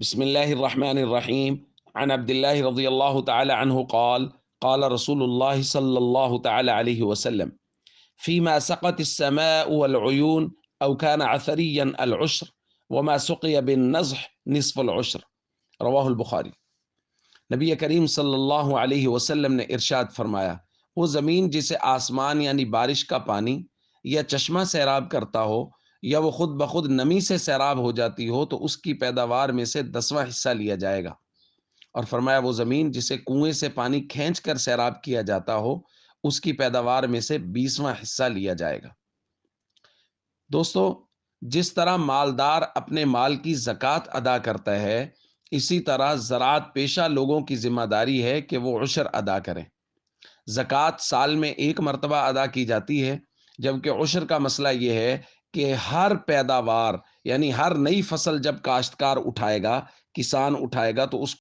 بسم الله الرحمن الرحيم. عن عبد الله رضي الله تعالى عنه قال قال رسول الله صلى الله تعالى عليه وسلم فيما سقت السماء والعيون أو كان عثريا العشر وما سقي بالنزح نصف العشر. رواہ البخاری۔ نبی کریم صلی اللہ علیہ وسلم نے ارشاد فرمایا، وہ زمین جسے آسمان یعنی بارش کا پانی یا چشمہ سیراب کرتا ہو یا وہ خود بخود نمی سے سیراب ہو جاتی ہو تو اس کی پیداوار میں سے 10واں حصہ لیا جائے گا۔ اور فرمایا وہ زمین جسے کنویں سے پانی کھینچ کر سیراب کیا جاتا ہو اس کی پیداوار میں سے 20واں حصہ لیا جائے گا۔ دوستو، جس طرح مالدار اپنے مال کی زکوٰۃ ادا کرتا ہے، اسی طرح زراعت پیشہ لوگوں کی ذمہ داری ہے کہ وہ عشر ادا کریں۔ زکوٰۃ سال میں ایک مرتبہ ادا کی جاتی ہے، جبکہ عشر کا مسئلہ یہ ہے کہ ہر پیداوار یعنی ہر نئی فصل جب کاشتکار اٹھائے گا، کسان اٹھائے گا، تو اس